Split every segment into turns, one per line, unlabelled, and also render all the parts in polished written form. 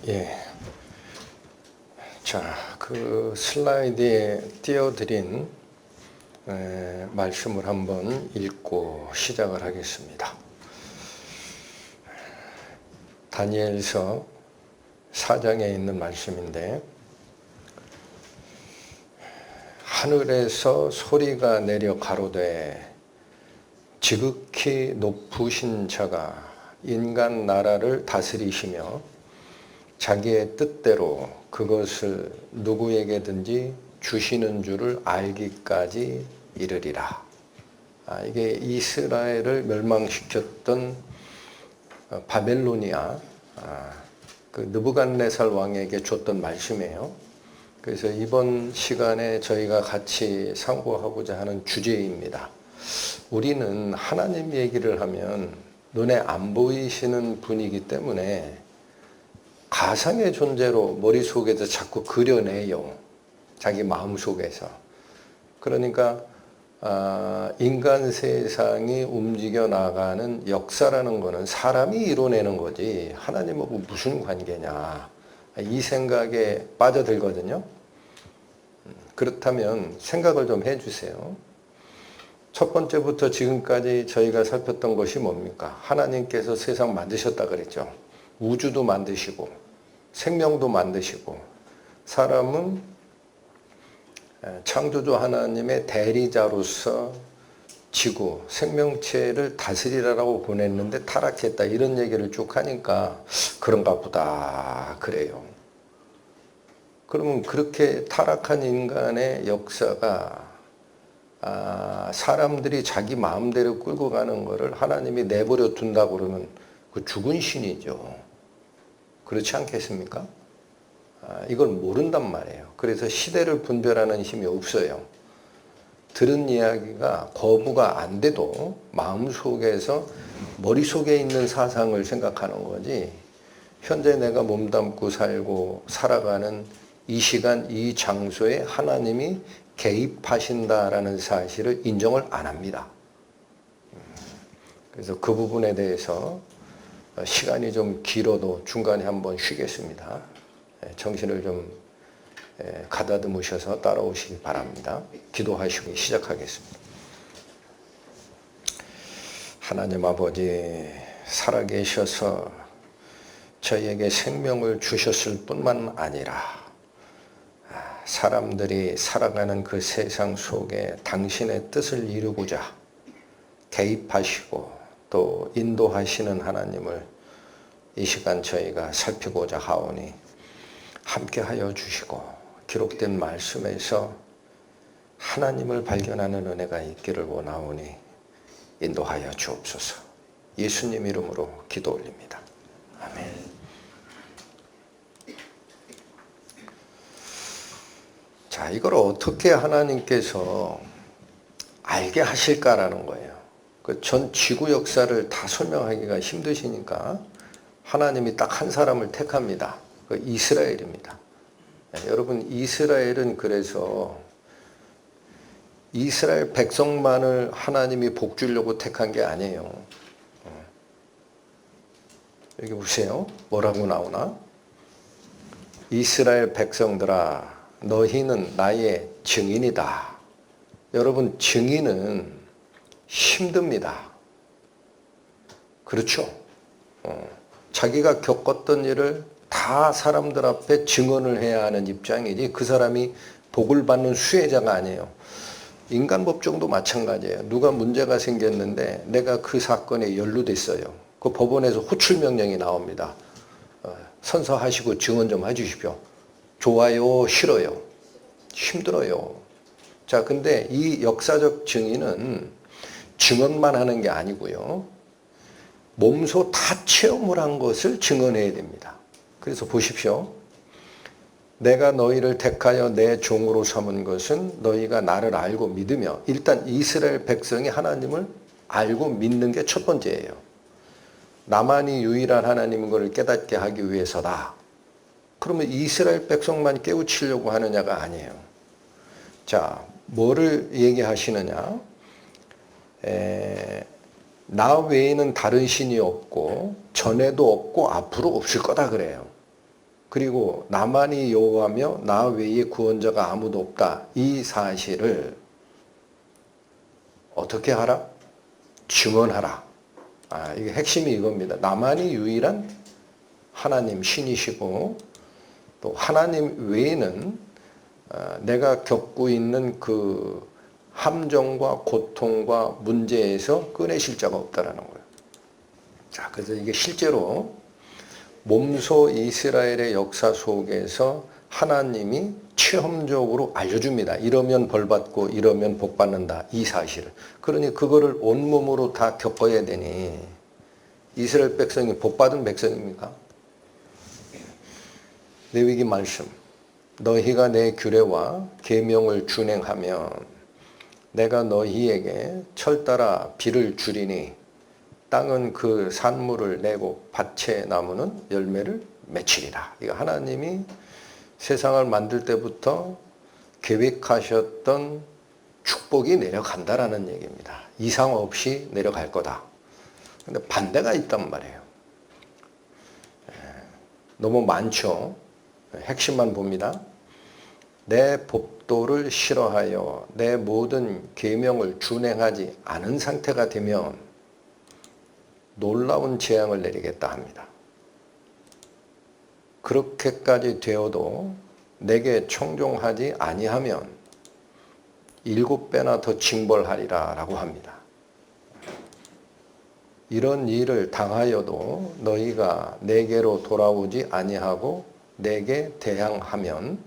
예. 자, 그 슬라이드에 띄워드린 말씀을 한번 읽고 시작을 하겠습니다. 다니엘서 4장에 있는 말씀인데, 하늘에서 소리가 내려 가로되 지극히 높으신 자가 인간 나라를 다스리시며 자기의 뜻대로 그것을 누구에게든지 주시는 줄을 알기까지 이르리라. 이게 이스라엘을 멸망시켰던 바벨로니아 그 느부갓네살 왕에게 줬던 말씀이에요. 그래서 이번 시간에 저희가 같이 상고하고자 하는 주제입니다. 우리는 하나님 얘기를 하면 눈에 안 보이시는 분이기 때문에 가상의 존재로 머릿속에서 자꾸 그려내요. 자기 마음속에서. 그러니까 인간 세상이 움직여 나가는 역사라는 거는 사람이 이뤄내는 거지 하나님하고 무슨 관계냐, 이 생각에 빠져들거든요. 그렇다면 생각을 좀 해주세요. 첫 번째부터 지금까지 저희가 살폈던 것이 뭡니까? 하나님께서 세상 만드셨다 그랬죠. 우주도 만드시고 생명도 만드시고, 사람은 창조주 하나님의 대리자로서 지구, 생명체를 다스리라고 보냈는데 타락했다, 이런 얘기를 쭉 하니까 그런가 보다 그래요. 그러면 그렇게 타락한 인간의 역사가 사람들이 자기 마음대로 끌고 가는 거를 하나님이 내버려 둔다고 그러면 그 죽은 신이죠. 그렇지 않겠습니까? 이걸 모른단 말이에요. 그래서 시대를 분별하는 힘이 없어요. 들은 이야기가 거부가 안 돼도 마음속에서 머릿속에 있는 사상을 생각하는 거지, 현재 내가 몸담고 살고 살아가는 이 시간 이 장소에 하나님이 개입하신다라는 사실을 인정을 안 합니다. 그래서 그 부분에 대해서 시간이 좀 길어도 중간에 한번 쉬겠습니다. 정신을 좀 가다듬으셔서 따라오시기 바랍니다. 기도하시고 시작하겠습니다. 하나님 아버지, 살아계셔서 저희에게 생명을 주셨을 뿐만 아니라 사람들이 살아가는 그 세상 속에 당신의 뜻을 이루고자 개입하시고 또 인도하시는 하나님을 이 시간 저희가 살피고자 하오니 함께하여 주시고, 기록된 말씀에서 하나님을 발견하는 은혜가 있기를 원하오니 인도하여 주옵소서. 예수님 이름으로 기도 올립니다. 아멘. 자, 이걸 어떻게 하나님께서 알게 하실까라는 거예요. 그 전 지구 역사를 다 설명하기가 힘드시니까 하나님이 딱 한 사람을 택합니다. 그 이스라엘입니다. 여러분, 이스라엘은 그래서 이스라엘 백성만을 하나님이 복 주려고 택한 게 아니에요. 여기 보세요. 뭐라고 나오나? 이스라엘 백성들아, 너희는 나의 증인이다. 여러분, 증인은 힘듭니다. 그렇죠? 자기가 겪었던 일을 다 사람들 앞에 증언을 해야 하는 입장이지, 그 사람이 복을 받는 수혜자가 아니에요. 인간 법정도 마찬가지예요. 누가 문제가 생겼는데 내가 그 사건에 연루됐어요. 그 법원에서 호출 명령이 나옵니다. 선서하시고 증언 좀 해주십시오. 좋아요, 싫어요? 힘들어요. 자, 근데 이 역사적 증인은 증언만 하는 게 아니고요, 몸소 다 체험을 한 것을 증언해야 됩니다. 그래서 보십시오. 내가 너희를 택하여 내 종으로 삼은 것은 너희가 나를 알고 믿으며, 일단 이스라엘 백성이 하나님을 알고 믿는 게 첫 번째예요. 나만이 유일한 하나님인 것을 깨닫게 하기 위해서다. 그러면 이스라엘 백성만 깨우치려고 하느냐가 아니에요. 자, 뭐를 얘기하시느냐? 나 외에는 다른 신이 없고 전에도 없고 앞으로 없을 거다 그래요. 그리고 나만이 여호와며 나 외에 구원자가 아무도 없다. 이 사실을 어떻게 하라? 증언하라. 이게 핵심이 이겁니다. 나만이 유일한 하나님 신이시고 또 하나님 외에는 내가 겪고 있는 그 함정과 고통과 문제에서 꺼내실 자가 없다라는 거예요. 자, 그래서 이게 실제로 몸소 이스라엘의 역사 속에서 하나님이 체험적으로 알려줍니다. 이러면 벌받고 이러면 복받는다. 이 사실을. 그러니 그거를 온몸으로 다 겪어야 되니 이스라엘 백성이 복받은 백성입니까? 레위기 말씀. 너희가 내 규례와 계명을 준행하면 내가 너희에게 철따라 비를 주리니 땅은 그 산물을 내고 밭의 나무는 열매를 맺히리라. 이거 하나님이 세상을 만들 때부터 계획하셨던 축복이 내려간다라는 얘기입니다. 이상 없이 내려갈 거다. 근데 반대가 있단 말이에요. 너무 많죠. 핵심만 봅니다. 내 법도를 싫어하여 내 모든 계명을 준행하지 않은 상태가 되면 놀라운 재앙을 내리겠다 합니다. 그렇게까지 되어도 내게 청종하지 아니하면 7배나 더 징벌하리라 라고 합니다. 이런 일을 당하여도 너희가 내게로 돌아오지 아니하고 내게 대항하면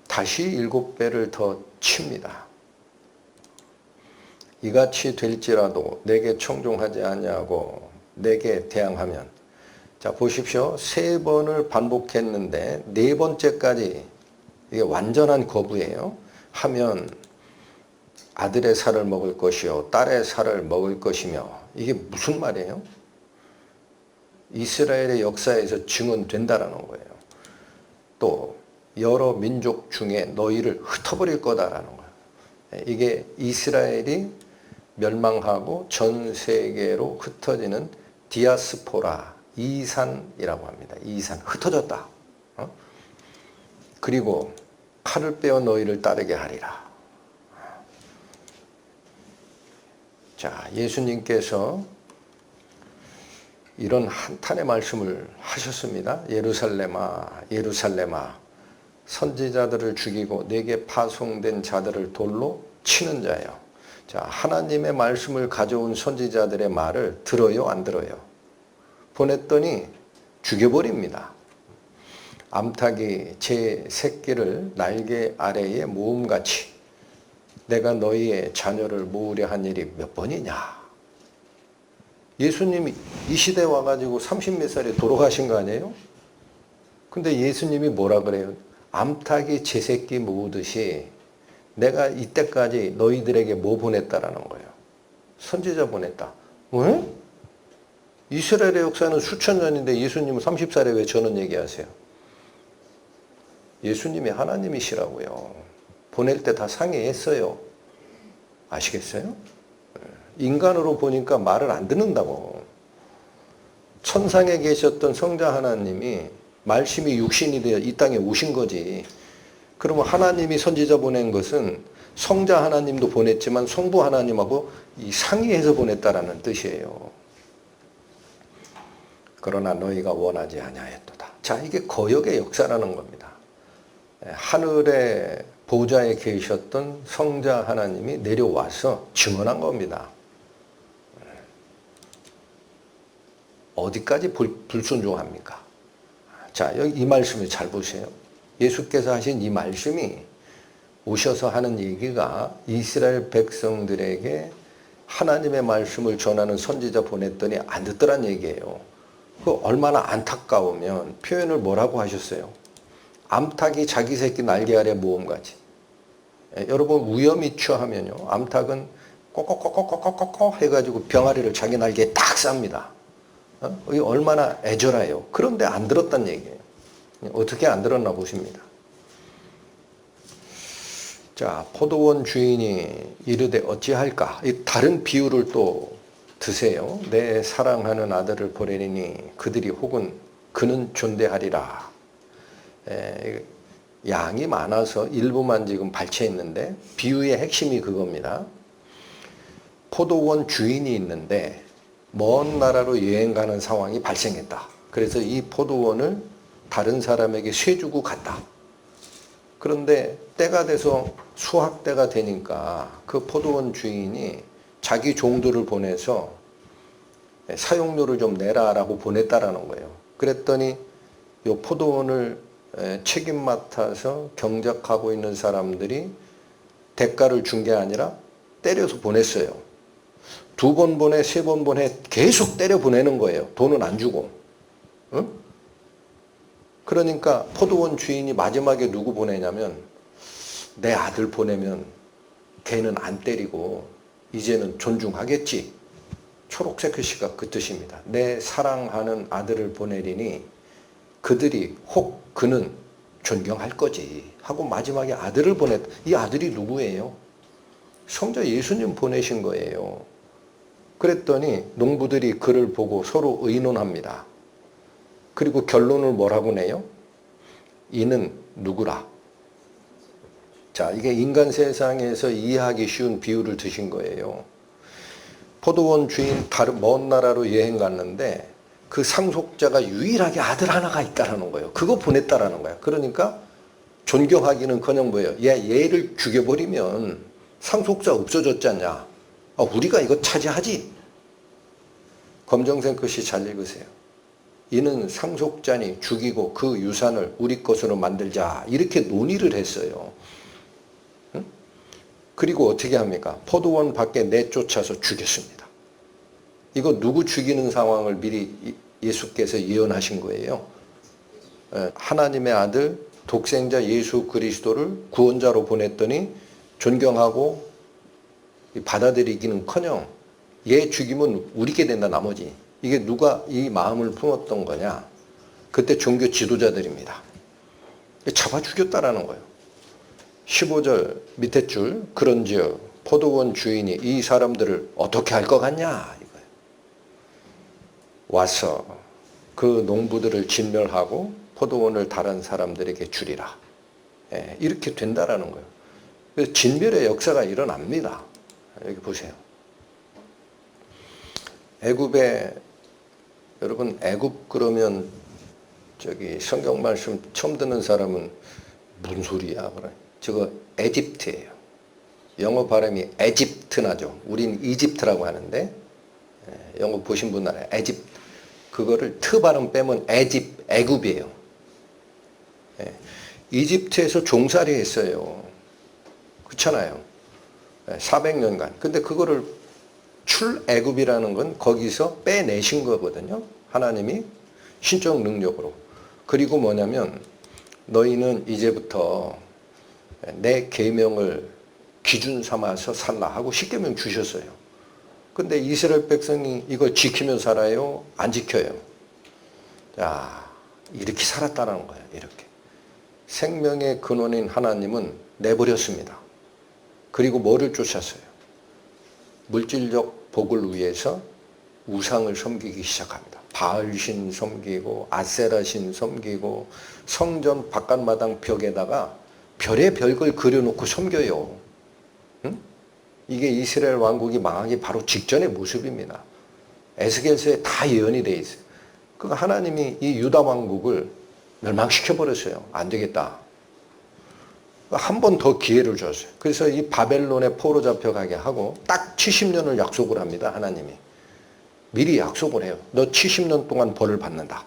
다시 7배를 더 칩니다. 이같이 될지라도 내게 청종하지 아니하고 내게 대항하면, 자 보십시오. 3번을 반복했는데 4번째까지 이게 완전한 거부예요. 하면 아들의 살을 먹을 것이요 딸의 살을 먹을 것이며, 이게 무슨 말이에요? 이스라엘의 역사에서 증언된다라는 거예요. 또 여러 민족 중에 너희를 흩어버릴 거다라는 거예요. 이게 이스라엘이 멸망하고 전 세계로 흩어지는 디아스포라, 이산이라고 합니다. 이산, 흩어졌다. 그리고 칼을 빼어 너희를 따르게 하리라. 자, 예수님께서 이런 한탄의 말씀을 하셨습니다. 예루살렘아, 예루살렘아, 선지자들을 죽이고 내게 파송된 자들을 돌로 치는 자여. 자, 하나님의 말씀을 가져온 선지자들의 말을 들어요, 안 들어요? 보냈더니 죽여버립니다. 암탉이 제 새끼를 날개 아래에 모음같이 내가 너희의 자녀를 모으려 한 일이 몇 번이냐. 예수님이 이 시대에 와가지고 30몇 살에 돌아가신 거 아니에요? 근데 예수님이 뭐라 그래요? 암탉이 제 새끼 모으듯이 내가 이때까지 너희들에게 뭐 보냈다라는 거예요? 선지자 보냈다. 왜? 이스라엘의 역사는 수천 년인데 예수님은 30살에 왜 저는 얘기하세요? 예수님이 하나님이시라고요. 보낼 때 다 상의했어요. 아시겠어요? 인간으로 보니까 말을 안 듣는다고. 천상에 계셨던 성자 하나님이 말씀이 육신이 되어 이 땅에 오신 거지. 그러면 하나님이 선지자 보낸 것은 성자 하나님도 보냈지만 성부 하나님하고 이 상의해서 보냈다라는 뜻이에요. 그러나 너희가 원하지 아니하였도다. 자, 이게 거역의 역사라는 겁니다. 하늘의 보좌에 계셨던 성자 하나님이 내려와서 증언한 겁니다. 어디까지 불순종합니까? 자, 여기 이 말씀을 잘 보세요. 예수께서 하신 이 말씀이 오셔서 하는 얘기가 이스라엘 백성들에게 하나님의 말씀을 전하는 선지자 보냈더니 안 듣더란 얘기예요. 그 얼마나 안타까우면 표현을 뭐라고 하셨어요? 암탉이 자기 새끼 날개 아래 모음같이. 여러분 위험이 처하면요, 암탉은 꼬꼬꼬꼬꼬꼬꼬 해가지고 병아리를 자기 날개에 딱 쌉니다. 이게 얼마나 애절해요. 그런데 안 들었단 얘기예요. 어떻게 안 들었나 보십니다. 자, 포도원 주인이 이르되 어찌할까? 이 다른 비유를 또 드세요. 내 사랑하는 아들을 보내리니 그들이 혹은 그는 존대하리라. 양이 많아서 일부만 지금 발췌했는데 비유의 핵심이 그겁니다. 포도원 주인이 있는데 먼 나라로 여행 가는 상황이 발생했다. 그래서 이 포도원을 다른 사람에게 쇠주고 갔다. 그런데 때가 돼서 수확 때가 되니까 그 포도원 주인이 자기 종들을 보내서 사용료를 좀 내라라고 보냈다라는 거예요. 그랬더니 이 포도원을 책임 맡아서 경작하고 있는 사람들이 대가를 준 게 아니라 때려서 보냈어요. 2번 보내, 3번 보내, 계속 때려 보내는 거예요. 돈은 안 주고. 응? 그러니까 포도원 주인이 마지막에 누구 보내냐면 내 아들 보내면 걔는 안 때리고 이제는 존중하겠지. 초록색 글씨가 그 뜻입니다. 내 사랑하는 아들을 보내리니 그들이 혹 그는 존경할 거지 하고 마지막에 아들을 보냈다. 이 아들이 누구예요? 성자 예수님 보내신 거예요. 그랬더니 농부들이 그를 보고 서로 의논합니다. 그리고 결론을 뭐라고 내요? 이는 누구라? 자, 이게 인간 세상에서 이해하기 쉬운 비유를 드신 거예요. 포도원 주인 다른 먼 나라로 여행 갔는데 그 상속자가 유일하게 아들 하나가 있다라는 거예요. 그거 보냈다라는 거야. 그러니까 존경하기는커녕 뭐예요? 얘를 죽여버리면 상속자 없어졌잖냐. 우리가 이거 차지하지. 검정색 글씨 잘 읽으세요. 이는 상속자니 죽이고 그 유산을 우리 것으로 만들자. 이렇게 논의를 했어요. 응? 그리고 어떻게 합니까? 포도원 밖에 내쫓아서 죽였습니다. 이거 누구 죽이는 상황을 미리 예수께서 예언하신 거예요. 하나님의 아들 독생자 예수 그리스도를 구원자로 보냈더니 존경하고 받아들이기는커녕 얘 죽이면 우리게 된다 나머지. 이게 누가 이 마음을 품었던 거냐? 그때 종교 지도자들입니다. 잡아 죽였다라는 거예요. 15절 밑에 줄 그런즉 포도원 주인이 이 사람들을 어떻게 할 것 같냐 이거예요. 와서 그 농부들을 진멸하고 포도원을 다른 사람들에게 주리라. 이렇게 된다라는 거예요. 그래서 진멸의 역사가 일어납니다. 여기 보세요. 애굽에 여러분 애굽 그러면 저기 성경 말씀 처음 듣는 사람은 무슨 소리야 그래. 저거 에집트예요. 영어 발음이 에집트 나죠. 우린 이집트라고 하는데 영어 보신 분 알아요. 에집트. 그거를 트 발음 빼면 애굽이에요. 이집트에서 종살이 했어요. 그렇잖아요. 400년간. 근데 그거를 출애굽이라는 건 거기서 빼내신 거거든요. 하나님이 신적 능력으로. 그리고 뭐냐면 너희는 이제부터 내 계명을 기준 삼아서 살라 하고 십계명 주셨어요. 근데 이스라엘 백성이 이걸 지키며 살아요? 안 지켜요? 자, 이렇게 살았다는 거예요. 이렇게. 생명의 근원인 하나님은 내버렸습니다. 그리고 뭐를 쫓았어요? 물질적 복을 위해서 우상을 섬기기 시작합니다. 바알신 섬기고 아세라신 섬기고 성전 바깥마당 벽에다가 별의 별걸 그려놓고 섬겨요. 응? 이게 이스라엘 왕국이 망하기 바로 직전의 모습입니다. 에스겔서에 다 예언이 돼 있어요. 그러니까 하나님이 이 유다 왕국을 멸망시켜버렸어요. 안 되겠다. 한 번 더 기회를 줬어요. 그래서 이 바벨론에 포로 잡혀가게 하고 딱 70년을 약속을 합니다. 하나님이. 미리 약속을 해요. 너 70년 동안 벌을 받는다.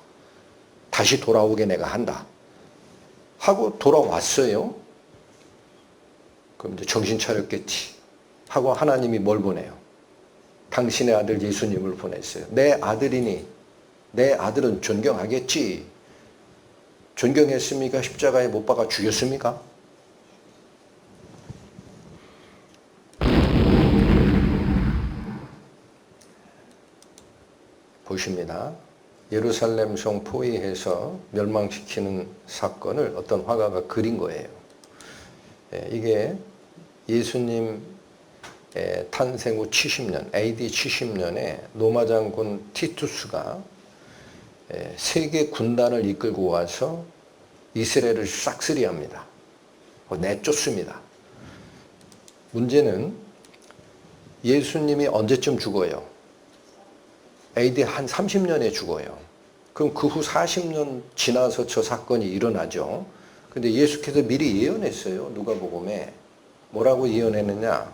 다시 돌아오게 내가 한다. 하고 돌아왔어요. 그럼 이제 정신 차렸겠지. 하고 하나님이 뭘 보내요? 당신의 아들 예수님을 보냈어요. 내 아들이니 내 아들은 존경하겠지. 존경했습니까? 십자가에 못 박아 죽였습니까? 보십니다. 예루살렘 성 포위해서 멸망시키는 사건을 어떤 화가가 그린 거예요. 이게 예수님 탄생 후 70년, AD 70년에 로마 장군 티투스가 세계 군단을 이끌고 와서 이스라엘을 싹쓸이합니다. 내쫓습니다. 문제는 예수님이 언제쯤 죽어요? AD 한 30년에 죽어요. 그럼 그 후 40년 지나서 저 사건이 일어나죠. 근데 예수께서 미리 예언했어요. 누가복음에. 뭐라고 예언했느냐?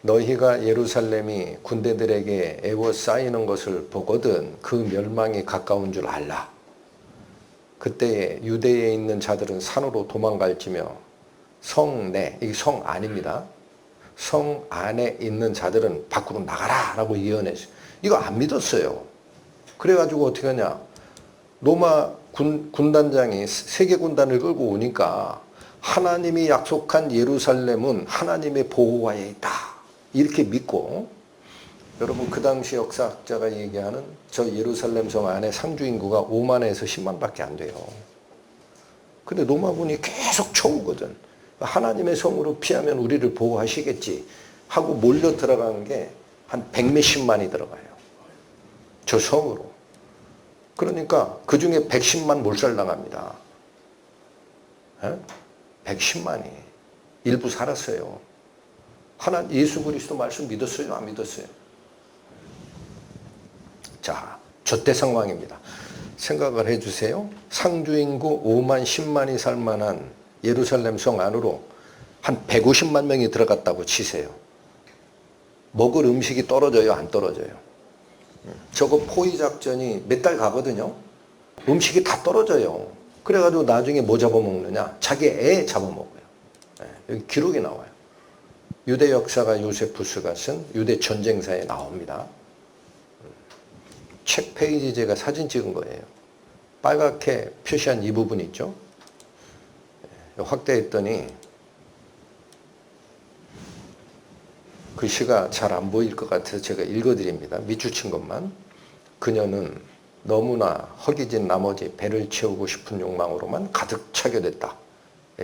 너희가 예루살렘이 군대들에게 에워싸이는 것을 보거든 그 멸망이 가까운 줄 알라. 그때에 유대에 있는 자들은 산으로 도망갈지며 성 내, 이게 성 안입니다. 성 안에 있는 자들은 밖으로 나가라 라고 예언했어요. 이거 안 믿었어요. 그래가지고 어떻게 하냐. 로마 군단장이 세계 군단을 끌고 오니까 하나님이 약속한 예루살렘은 하나님의 보호하에 있다. 이렇게 믿고, 여러분 그 당시 역사학자가 얘기하는 저 예루살렘 성 안에 상주 인구가 5만에서 10만밖에 안 돼요. 근데 로마군이 계속 쳐오거든. 하나님의 성으로 피하면 우리를 보호하시겠지 하고 몰려 들어가는 게 한 100몇십만이 들어가요. 저 성으로. 그러니까 그 중에 110만 몰살당합니다. 110만이. 일부 살았어요. 예수 그리스도 말씀 믿었어요? 안 믿었어요? 자, 저때 상황입니다. 생각을 해주세요. 상주인구 5만 10만이 살만한 예루살렘 성 안으로 한 150만 명이 들어갔다고 치세요. 먹을 음식이 떨어져요? 안 떨어져요? 저거 포위작전이 몇 달 가거든요. 음식이 다 떨어져요. 그래가지고 나중에 뭐 잡아먹느냐? 자기 애 잡아먹어요. 여기 기록이 나와요. 유대 역사가 요세푸스가 쓴 유대 전쟁사에 나옵니다. 책 페이지 제가 사진 찍은 거예요. 빨갛게 표시한 이 부분 있죠? 확대했더니 글씨가 잘 안 보일 것 같아서 제가 읽어드립니다. 밑줄친 것만. 그녀는 너무나 허기진 나머지 배를 채우고 싶은 욕망으로만 가득 차게 됐다.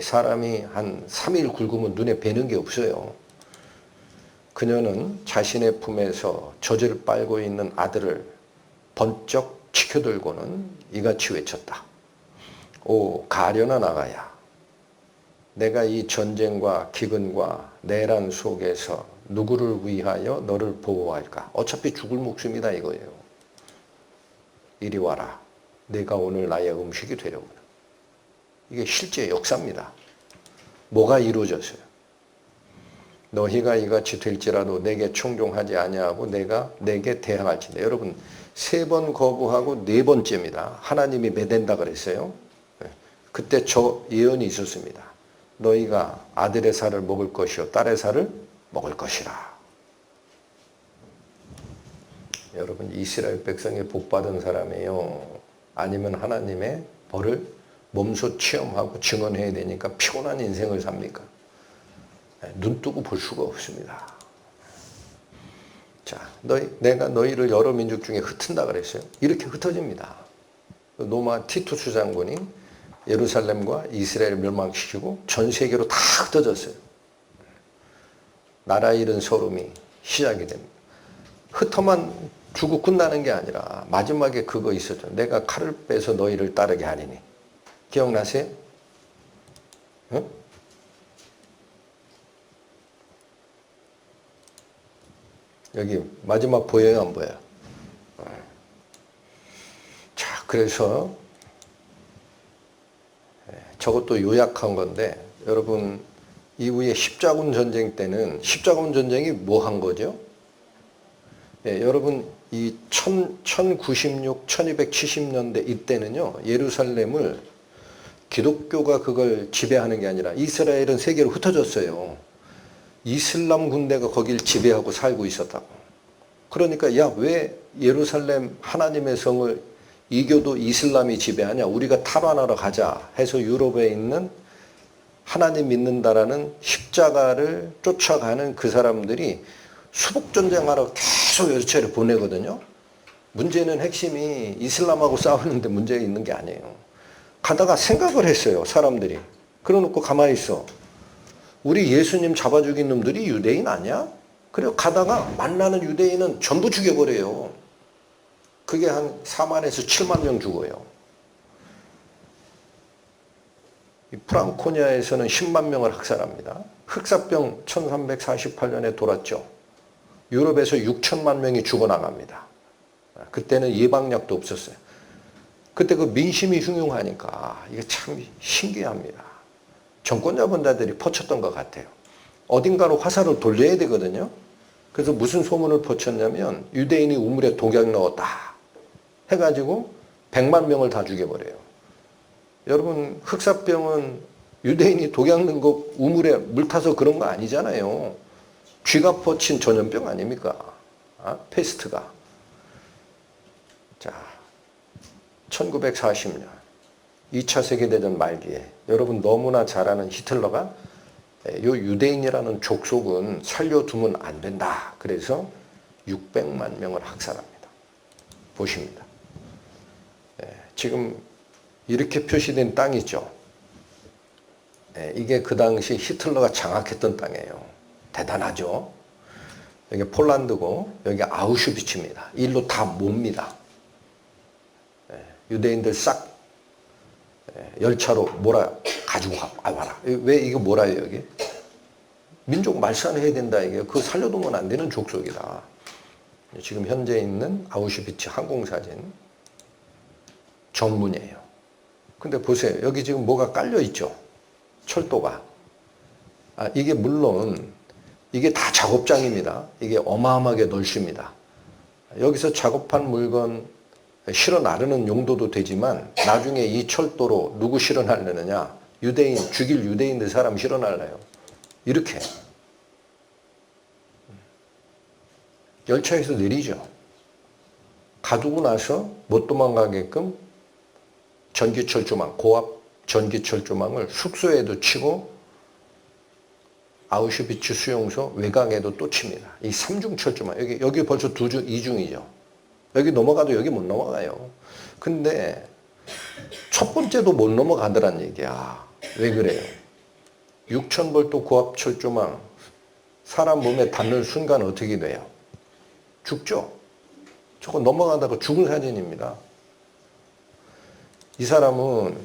사람이 한 3일 굶으면 눈에 뵈는 게 없어요. 그녀는 자신의 품에서 젖을 빨고 있는 아들을 번쩍 치켜들고는 이같이 외쳤다. 오, 가련한 아가야. 내가 이 전쟁과 기근과 내란 속에서 누구를 위하여 너를 보호할까? 어차피 죽을 목숨이다 이거예요. 이리 와라. 내가 오늘 나의 음식이 되려구나. 이게 실제 역사입니다. 뭐가 이루어졌어요? 너희가 이같이 될지라도 내게 충종하지 아니하고 내가 내게 대항할지니. 여러분 3번 거부하고 4번째입니다. 하나님이 매댄다 그랬어요. 그때 저 예언이 있었습니다. 너희가 아들의 살을 먹을 것이요 딸의 살을 먹을 것이라. 여러분 이스라엘 백성이 복받은 사람이에요. 아니면 하나님의 벌을 몸소 체험하고 증언해야 되니까 피곤한 인생을 삽니까? 눈 뜨고 볼 수가 없습니다. 자, 내가 너희를 여러 민족 중에 흩은다 그랬어요. 이렇게 흩어집니다. 로마 티투스 장군이 예루살렘과 이스라엘을 멸망시키고 전 세계로 다 흩어졌어요. 나라 잃은 서름이 시작이 됩니다. 흩어만 주고 끝나는 게 아니라 마지막에 그거 있었죠. 내가 칼을 빼서 너희를 따르게 하리니. 기억나세요? 응? 여기 마지막 보여요? 안 보여요? 자, 그래서 저것도 요약한 건데 여러분 이후에 십자군 전쟁 때는 십자군 전쟁이 뭐 한 거죠? 여러분 이 1096, 1270년대 이때는요 예루살렘을 기독교가 그걸 지배하는 게 아니라 이스라엘은 세계로 흩어졌어요. 이슬람 군대가 거길 지배하고 살고 있었다고. 그러니까 야, 왜 예루살렘 하나님의 성을 이교도 이슬람이 지배하냐? 우리가 탈환하러 가자 해서 유럽에 있는 하나님 믿는다라는 십자가를 쫓아가는 그 사람들이 수복전쟁하러 계속 열차를 보내거든요. 문제는 핵심이 이슬람하고 싸우는데 문제가 있는 게 아니에요. 가다가 생각을 했어요. 사람들이. 그러놓고 가만히 있어. 우리 예수님 잡아 죽인 놈들이 유대인 아니야? 그래 가다가 만나는 유대인은 전부 죽여버려요. 그게 한 4만에서 7만 명 죽어요. 이 프랑코니아에서는 10만 명을 학살합니다. 흑사병 1348년에 돌았죠. 유럽에서 6천만 명이 죽어나갑니다. 그때는 예방약도 없었어요. 그때 그 민심이 흉흉하니까 이게 참 신기합니다. 정권자분들이 퍼쳤던 것 같아요. 어딘가로 화살을 돌려야 되거든요. 그래서 무슨 소문을 퍼쳤냐면 유대인이 우물에 독약 넣었다 해가지고 100만 명을 다 죽여버려요. 여러분, 흑사병은 유대인이 독약 넣은 거 우물에 물 타서 그런 거 아니잖아요. 쥐가 퍼친 전염병 아닙니까? 페스트가. 자, 1940년 2차 세계대전 말기에 여러분 너무나 잘 아는 히틀러가 요 유대인이라는 족속은 살려두면 안 된다. 그래서 600만 명을 학살합니다. 보십니다. 지금 이렇게 표시된 땅 있죠. 이게 그 당시 히틀러가 장악했던 땅이에요. 대단하죠. 여기 폴란드고 여기 아우슈비츠입니다. 일로 다 몹니다. 유대인들 싹 열차로 몰아 가지고 와라. 왜 이게 몰아요 여기? 민족 말살해야 된다 이게. 그거 살려두면 안 되는 족속이다. 지금 현재 있는 아우슈비츠 항공사진 정문이에요. 근데 보세요. 여기 지금 뭐가 깔려 있죠. 철도가. 이게 물론 이게 다 작업장입니다. 이게 어마어마하게 넓습니다. 여기서 작업한 물건 실어 나르는 용도도 되지만 나중에 이 철도로 누구 실어 나르느냐? 유대인, 죽일 유대인들 사람 실어 날라요. 이렇게. 열차에서 내리죠. 가두고 나서 못 도망가게끔 전기철조망, 고압 전기철조망을 숙소에도 치고 아우슈비츠 수용소 외곽에도 또 칩니다. 이 3중 철조망. 여기 벌써 2중이죠. 여기 넘어가도 여기 못 넘어가요. 근데 첫 번째도 못 넘어가더란 얘기야. 왜 그래요? 6000볼트 고압 철조망 사람 몸에 닿는 순간 어떻게 돼요? 죽죠. 저거 넘어가다가 죽은 사진입니다. 이 사람은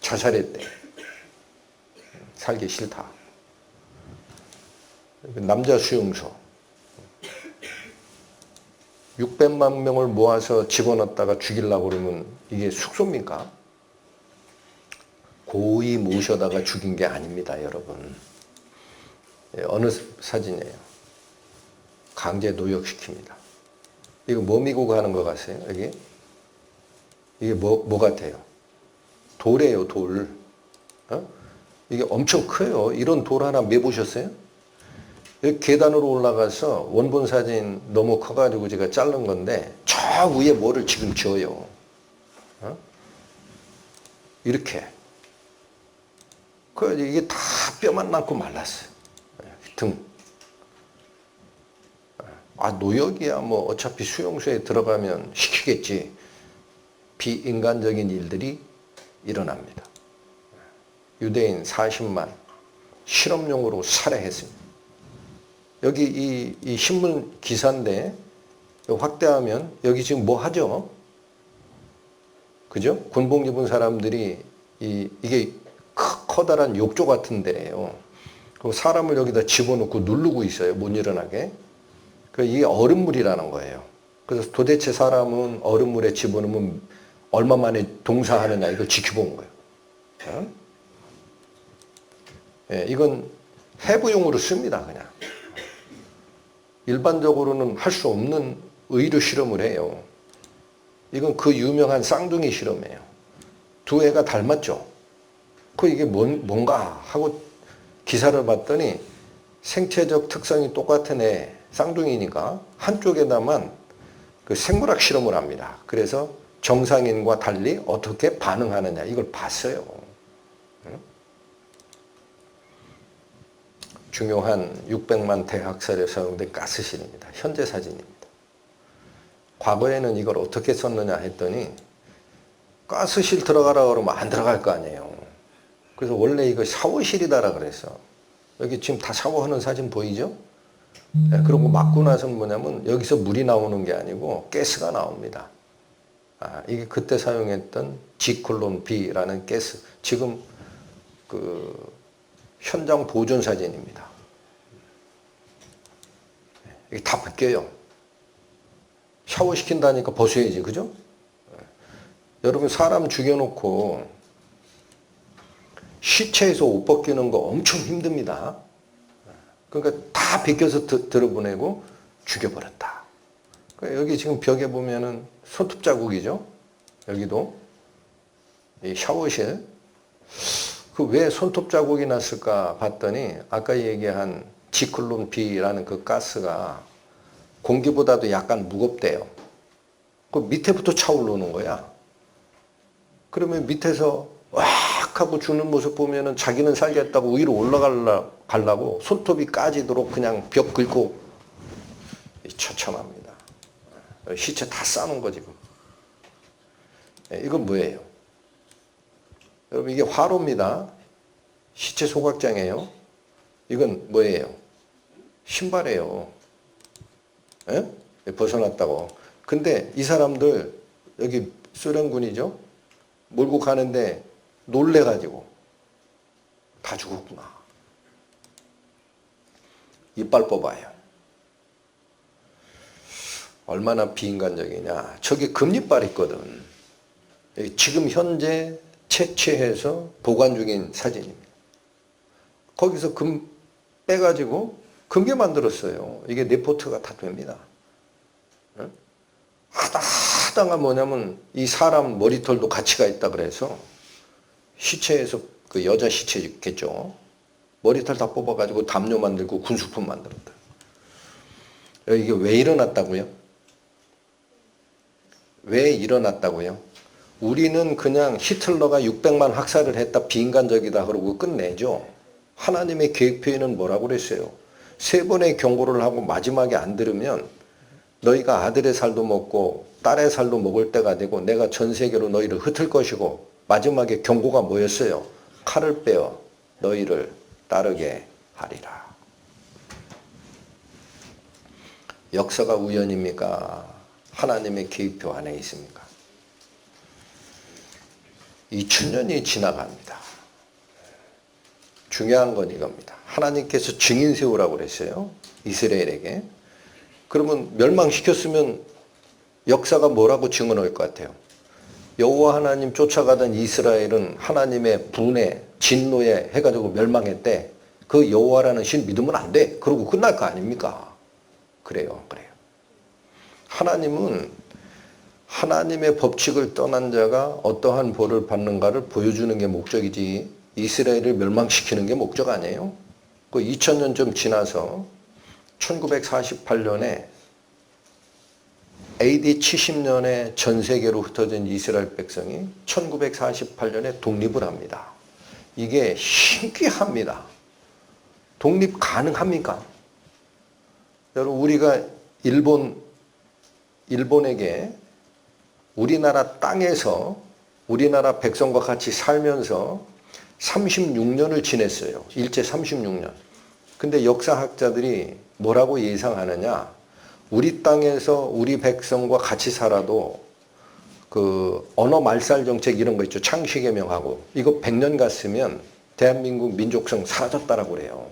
자살했대. 살기 싫다. 남자 수용소 600만 명을 모아서 집어넣었다가 죽이려고 그러면 이게 숙소입니까? 고의 모셔다가 죽인 게 아닙니다, 여러분. 어느 사진이에요? 강제 노역시킵니다. 이거 뭐 미국 하는 거 같아요, 여기? 이게 뭐 같아요? 돌이에요, 돌. 이게 엄청 커요. 이런 돌 하나 매보셨어요? 여기 계단으로 올라가서 원본 사진 너무 커가지고 제가 자른 건데 저 위에 뭐를 지금 지어요. 이렇게. 그 이게 다 뼈만 남고 말랐어요. 등. 노역이야 뭐 어차피 수용소에 들어가면 시키겠지. 비인간적인 일들이 일어납니다. 유대인 40만 실험용으로 살해했습니다. 여기 이 신문 기사인데 확대하면 여기 지금 뭐 하죠? 그죠? 군복 입은 사람들이 이게 커다란 욕조 같은 데예요. 그 사람을 여기다 집어넣고 누르고 있어요. 못 일어나게. 이게 얼음물이라는 거예요. 그래서 도대체 사람은 얼음물에 집어넣으면 얼마 만에 동사하느냐 이걸 지켜본 거예요. 이건 해부용으로 씁니다. 그냥. 일반적으로는 할 수 없는 의료 실험을 해요. 이건 그 유명한 쌍둥이 실험이에요. 두 애가 닮았죠. 이게 뭔가 하고 기사를 봤더니 생체적 특성이 똑같은 애 쌍둥이니까 한쪽에다만 그 생물학 실험을 합니다. 그래서 정상인과 달리 어떻게 반응하느냐 이걸 봤어요. 중요한 600만 대학살에 사용된 가스실입니다. 현재 사진입니다. 과거에는 이걸 어떻게 썼느냐 했더니 가스실 들어가라 그러면 안 들어갈 거 아니에요. 그래서 원래 이거 샤워실이다라 그랬어. 여기 지금 다 샤워하는 사진 보이죠? 그리고 맞고 나서는 뭐냐면 여기서 물이 나오는 게 아니고 가스가 나옵니다. 이게 그때 사용했던 지클론 B라는 가스. 지금 그 현장 보존 사진입니다. 이게 다 벗겨요. 샤워시킨다니까 벗어야지, 그죠? 여러분, 사람 죽여놓고 시체에서 옷 벗기는 거 엄청 힘듭니다. 그러니까 다 벗겨서 들어보내고 죽여버렸다. 그러니까 여기 지금 벽에 보면은 손톱 자국이죠? 여기도. 이 샤워실. 그 왜 손톱 자국이 났을까 봤더니 아까 얘기한 지클론 B라는 그 가스가 공기보다도 약간 무겁대요. 그 밑에부터 차오르는 거야. 그러면 밑에서 왁 하고 주는 모습 보면은 자기는 살겠다고 위로 올라가려고 손톱이 까지도록 그냥 벽 긁고 처참합니다. 시체 다 싸는 거 지금. 이건 뭐예요? 여러분, 이게 화로입니다. 시체 소각장이에요. 이건 뭐예요? 신발이에요. 예? 벗어났다고. 근데 이 사람들 여기 소련군이죠. 몰고 가는데 놀래가지고 다 죽었구나. 이빨 뽑아요. 얼마나 비인간적이냐. 저게 금리빨 있거든. 지금 현재 채취해서 보관 중인 사진입니다. 거기서 금 빼가지고 금괴 만들었어요. 이게 네포트가 다 됩니다. 하다가 뭐냐면 이 사람 머리털도 가치가 있다 그래서 시체에서 그 여자 시체겠죠. 머리털 다 뽑아가지고 담요 만들고 군수품 만들었다. 이게 왜 일어났다고요? 왜 일어났다고요? 우리는 그냥 히틀러가 600만 학살을 했다, 비인간적이다 그러고 끝내죠. 하나님의 계획표에는 뭐라고 그랬어요? 3번의 경고를 하고 마지막에 안 들으면 너희가 아들의 살도 먹고 딸의 살도 먹을 때가 되고 내가 전 세계로 너희를 흩을 것이고, 마지막에 경고가 뭐였어요? 칼을 빼어 너희를 따르게 하리라. 역사가 우연입니까? 하나님의 계획표 안에 있습니까? 2000년이 지나갑니다. 중요한 건 이겁니다. 하나님께서 증인 세우라고 그랬어요. 이스라엘에게. 그러면 멸망시켰으면 역사가 뭐라고 증언할 것 같아요? 여호와 하나님 쫓아가던 이스라엘은 하나님의 분에 진노에 해가지고 멸망했대. 그 여호와라는 신 믿으면 안 돼. 그러고 끝날 거 아닙니까? 그래요. 하나님은 하나님의 법칙을 떠난 자가 어떠한 벌을 받는가를 보여주는 게 목적이지 이스라엘을 멸망시키는 게 목적 아니에요. 그 2000년 좀 지나서 1948년에 AD 70년에 전 세계로 흩어진 이스라엘 백성이 1948년에 독립을 합니다. 이게 신기합니다. 독립 가능합니까? 여러분, 우리가 일본에게 우리나라 땅에서 우리나라 백성과 같이 살면서 36년을 지냈어요. 일제 36년. 근데 역사학자들이 뭐라고 예상하느냐? 우리 땅에서 우리 백성과 같이 살아도 그 언어 말살 정책 이런 거 있죠. 창씨개명하고 이거 100년 갔으면 대한민국 민족성 사라졌다라고 그래요.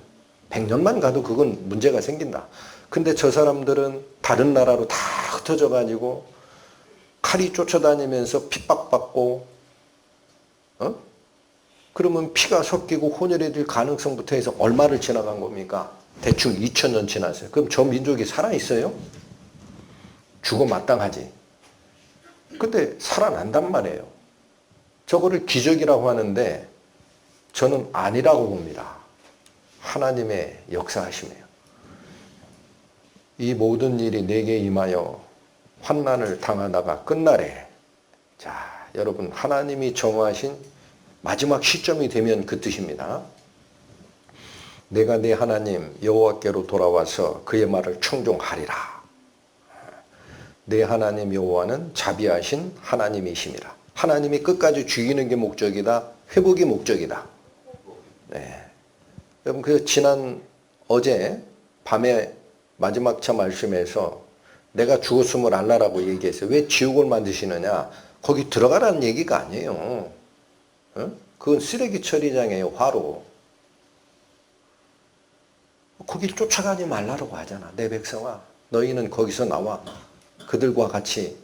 100년만 가도 그건 문제가 생긴다. 근데 저 사람들은 다른 나라로 다 흩어져 가지고 칼이 쫓아다니면서 핍박받고, 그러면 피가 섞이고 혼혈이 될 가능성부터 해서 얼마를 지나간 겁니까? 대충 2000년 지났어요. 그럼 저 민족이 살아있어요? 죽어 마땅하지. 근데 살아난단 말이에요. 저거를 기적이라고 하는데 저는 아니라고 봅니다. 하나님의 역사하심이에요. 이 모든 일이 내게 임하여 환난을 당하다가 끝나래. 자, 여러분, 하나님이 정하신 마지막 시점이 되면 그 뜻입니다. 내가 내 하나님 여호와께로 돌아와서 그의 말을 청종하리라. 내 하나님 여호와는 자비하신 하나님이심이라. 하나님이 끝까지 죽이는 게 목적이다. 회복이 목적이다. 네. 여러분, 그 지난 어제 밤에 마지막 차 말씀에서 내가 죽었음을 알라라고 얘기했어요. 왜 지옥을 만드시느냐? 거기 들어가라는 얘기가 아니에요. 그건 쓰레기 처리장이에요. 화로. 거길 쫓아가지 말라고 하잖아. 내 백성아, 너희는 거기서 나와. 그들과 같이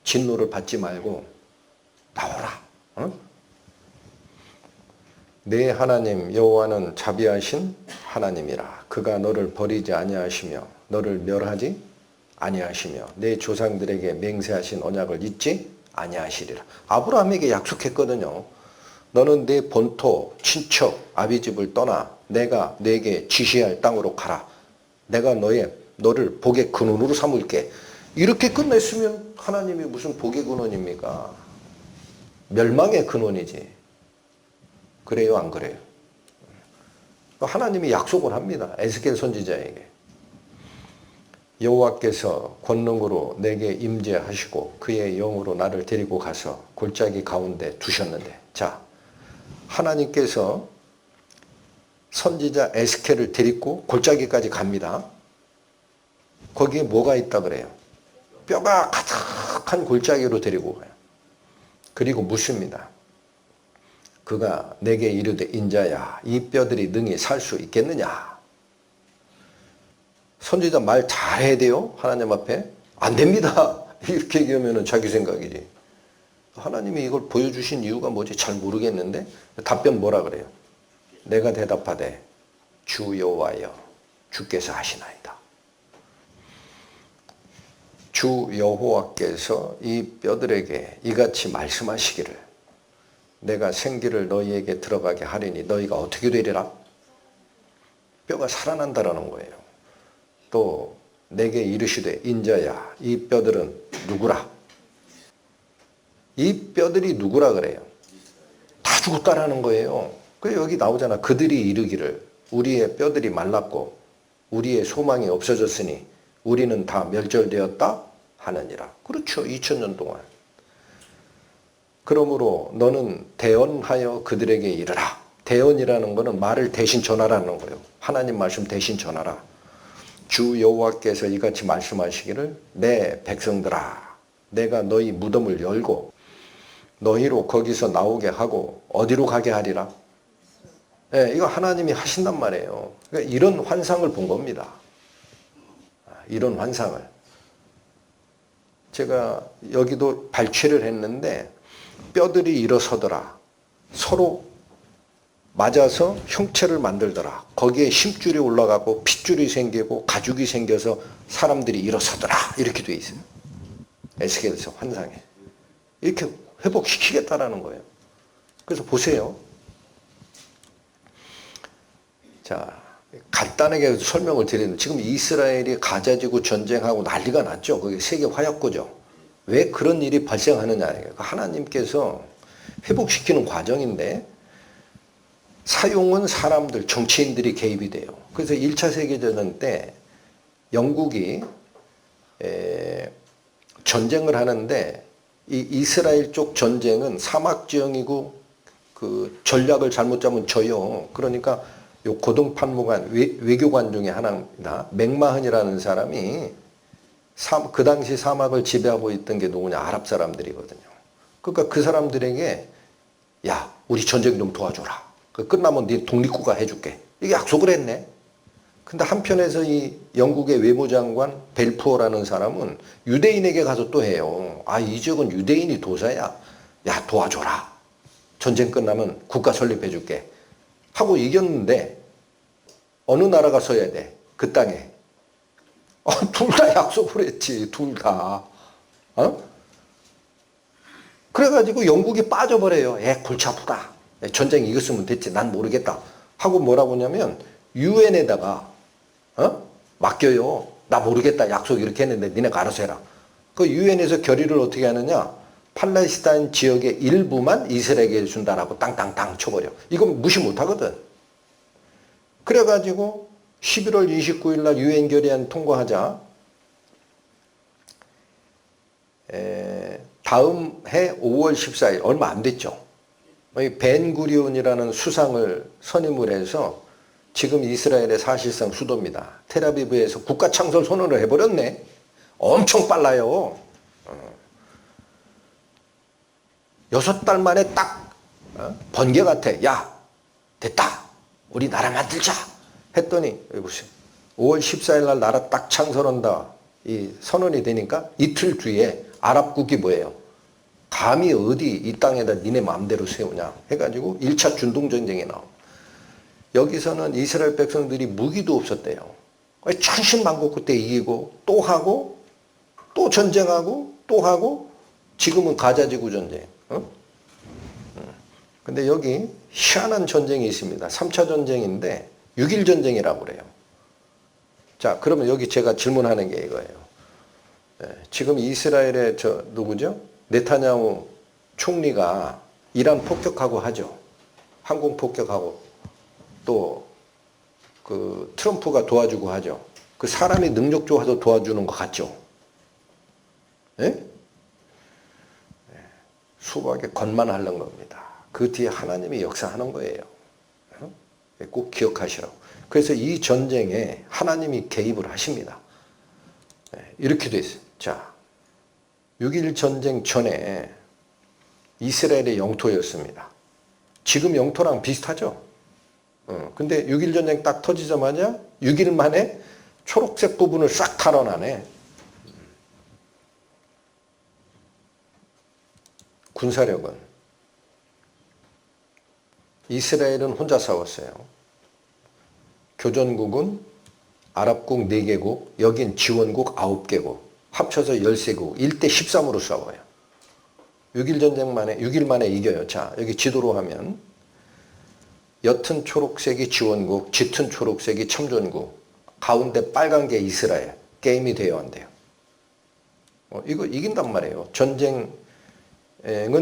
진노를 받지 말고 나오라. 어? 내 하나님 여호와는 자비하신 하나님이라. 그가 너를 버리지 아니하시며 너를 멸하지 아니하시며 내 조상들에게 맹세하신 언약을 잊지 아니하시리라. 아브라함에게 약속했거든요. 너는 내 본토, 친척, 아비집을 떠나 내가 네게 지시할 땅으로 가라. 내가 너를 복의 근원으로 삼을게. 이렇게 끝냈으면 하나님이 무슨 복의 근원입니까? 멸망의 근원이지. 그래요, 안 그래요? 하나님이 약속을 합니다. 에스겔 선지자에게. 여호와께서 권능으로 내게 임재하시고 그의 영으로 나를 데리고 가서 골짜기 가운데 두셨는데, 자, 하나님께서 선지자 에스겔을 데리고 골짜기까지 갑니다. 거기에 뭐가 있다 그래요? 뼈가 가득한 골짜기로 데리고 가요. 그리고 묻습니다. 그가 내게 이르되 인자야, 이 뼈들이 능히 살 수 있겠느냐? 선지자 말 잘해야 돼요. 하나님 앞에. 안 됩니다. 이렇게 얘기하면 자기 생각이지. 하나님이 이걸 보여주신 이유가 뭐지? 잘 모르겠는데 답변 뭐라 그래요? 내가 대답하되 주 여호와여 주께서 하시나이다. 주 여호와께서 이 뼈들에게 이같이 말씀하시기를 내가 생기를 너희에게 들어가게 하리니 너희가 어떻게 되리라? 뼈가 살아난다라는 거예요. 또 내게 이르시되 인자야 이 뼈들은 누구라? 이 뼈들이 누구라 그래요? 다 죽었다라는 거예요. 그래서 여기 나오잖아. 그들이 이르기를 우리의 뼈들이 말랐고 우리의 소망이 없어졌으니 우리는 다 멸절되었다 하느니라. 그렇죠. 2000년 동안. 그러므로 너는 대언하여 그들에게 이르라. 대언이라는 것은 말을 대신 전하라는 거예요. 하나님 말씀 대신 전하라. 주 여호와께서 이같이 말씀하시기를 내 백성들아 내가 너희 무덤을 열고 너희로 거기서 나오게 하고 어디로 가게 하리라? 네, 이거 하나님이 하신단 말이에요. 그러니까 이런 환상을 본 겁니다. 이런 환상을. 제가 여기도 발췌를 했는데 뼈들이 일어서더라. 서로 맞아서 형체를 만들더라. 거기에 심줄이 올라가고 핏줄이 생기고 가죽이 생겨서 사람들이 일어서더라. 이렇게 돼 있어요. 에스겔서 환상에. 이렇게 회복시키겠다라는 거예요. 그래서 보세요. 자, 간단하게 설명을 드리는, 지금 이스라엘이 가자지구 전쟁하고 난리가 났죠. 그게 세계 화약고죠. 왜 그런 일이 발생하느냐. 하나님께서 회복시키는 과정인데 사용은 사람들, 정치인들이 개입이 돼요. 그래서 1차 세계대전 때 영국이 전쟁을 하는데 이 이스라엘 쪽 전쟁은 사막지형이고 그 전략을 잘못 잡으면 져요. 그러니까 요 고등판무관 외교관 중에 하나입니다. 맥마흔이라는 사람이 그 당시 사막을 지배하고 있던 게 누구냐? 아랍 사람들이거든요. 그러니까 그 사람들에게 야, 우리 전쟁 좀 도와줘라. 끝나면 네 독립국가 해줄게. 이게 약속을 했네. 근데 한편에서 이 영국의 외무장관 벨푸어라는 사람은 유대인에게 가서 또 해요. 아, 이 지역은 유대인이 도사야. 야, 도와줘라. 전쟁 끝나면 국가 설립해줄게. 하고 이겼는데 어느 나라가 서야 돼? 그 땅에. 둘 다 약속을 했지. 둘 다. 그래가지고 영국이 빠져버려요. 골치 아프다. 전쟁 이겼으면 됐지. 난 모르겠다. 하고 뭐라고 하냐면 유엔에다가 맡겨요. 나 모르겠다. 약속 이렇게 했는데 니네가 알아서 해라. 그 유엔에서 결의를 어떻게 하느냐. 팔레스타인 지역의 일부만 이스라엘에게 준다라고 땅땅땅 쳐버려. 이건 무시 못하거든. 그래가지고 11월 29일 날 유엔 결의안 통과하자. 다음 해 5월 14일 얼마 안 됐죠. 벤구리온이라는 수상을 선임을 해서 지금 이스라엘의 사실상 수도입니다. 텔아비브에서 국가 창설 선언을 해버렸네. 엄청 빨라요. 6달 만에 딱 번개 같아. 야, 됐다. 우리 나라 만들자. 했더니 여기 보세요. 5월 14일 날 나라 딱 창설한다. 이 선언이 되니까 이틀 뒤에 아랍국이 뭐예요? 감히 어디 이 땅에다 니네 마음대로 세우냐 해가지고 1차 중동전쟁이 나옵니다. 여기서는 이스라엘 백성들이 무기도 없었대요. 천신만고 그때 이기고 또 하고 또 전쟁하고 또 하고 지금은 가자지구 전쟁. 근데 여기 희한한 전쟁이 있습니다. 3차 전쟁인데 6.1 전쟁이라고 그래요. 자, 그러면 여기 제가 질문하는 게 이거예요. 지금 이스라엘의 누구죠? 네타냐후 총리가 이란 폭격하고 하죠. 항공 폭격하고 또 그 트럼프가 도와주고 하죠. 그 사람이 능력 좋아서 도와주는 것 같죠? 예? 수박에 겉만 하는 겁니다. 그 뒤에 하나님이 역사하는 거예요. 꼭 기억하시라고. 그래서 이 전쟁에 하나님이 개입을 하십니다. 이렇게 돼 있어요. 자, 6.1 전쟁 전에 이스라엘의 영토였습니다. 지금 영토랑 비슷하죠? 근데 6.1 전쟁 딱 터지자마자 6일 만에 초록색 부분을 싹 탈환하네. 군사력은 이스라엘은 혼자 싸웠어요. 교전국은 아랍국 4개국, 여긴 지원국 9개국, 합쳐서 13개국, 1대 13으로 싸워요. 6.1 전쟁 만에, 6일 만에 이겨요. 자, 여기 지도로 하면 옅은 초록색이 지원국, 짙은 초록색이 참전국, 가운데 빨간 게 이스라엘. 게임이 되어야 한대요. 이거 이긴단 말이에요. 전쟁은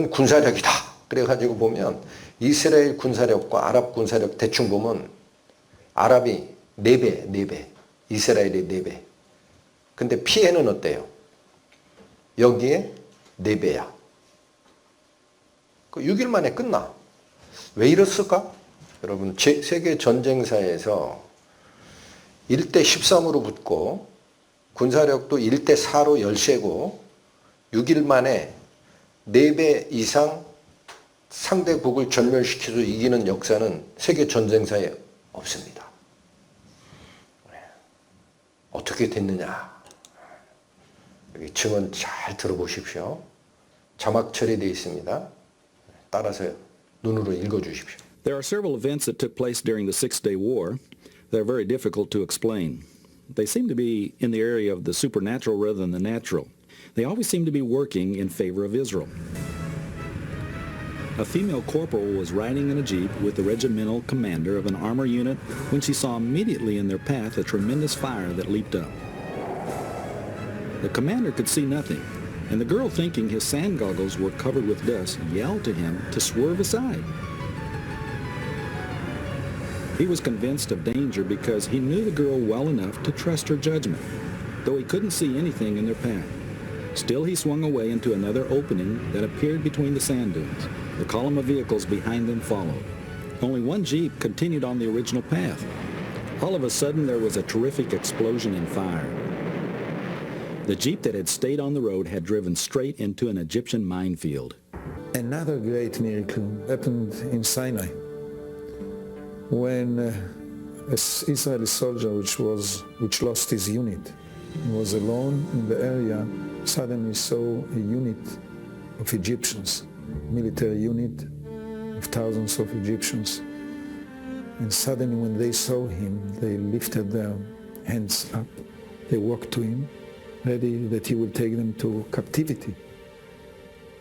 군사력이다. 그래가지고 보면 이스라엘 군사력과 아랍 군사력 대충 보면 아랍이 4배, 이스라엘이 4배. 근데 피해는 어때요? 여기에 4배야. 6일 만에 끝나. 왜 이랬을까? 여러분, 세계 전쟁사에서 1대 13으로 붙고 군사력도 1대 4로 열세고 6일 만에 4배 이상 상대국을 전멸시켜서 이기는 역사는 세계 전쟁사에 없습니다. 어떻게 됐느냐? 여기 증언 잘 들어보십시오. 자막 처리되어 있습니다. 따라서 눈으로 읽어주십시오.
There are several events that took place during the Six-Day War that are very difficult to explain. They seem to be in the area of the supernatural rather than the natural. They always seem to be working in favor of Israel. A female corporal was riding in a jeep with the regimental commander of an armor unit when she saw immediately in their path a tremendous fire that leaped up. The commander could see nothing, and the girl, thinking his sand goggles were covered with dust, yelled to him to swerve aside. He was convinced of danger because he knew the girl well enough to trust her judgment, though he couldn't see anything in their path. Still, he swung away into another opening that appeared between the sand dunes. The column of vehicles behind them followed. Only one Jeep continued on the original path. All of a sudden, there was a terrific explosion in fire. The Jeep that had stayed on the road had driven straight into an Egyptian minefield.
Another great miracle happened in Sinai when an Israeli soldier which lost his unit was alone in the area, suddenly saw a unit of Egyptians, military unit of thousands of Egyptians. And suddenly when they saw him, they lifted their hands up. They walked to him, ready that he will take them to captivity.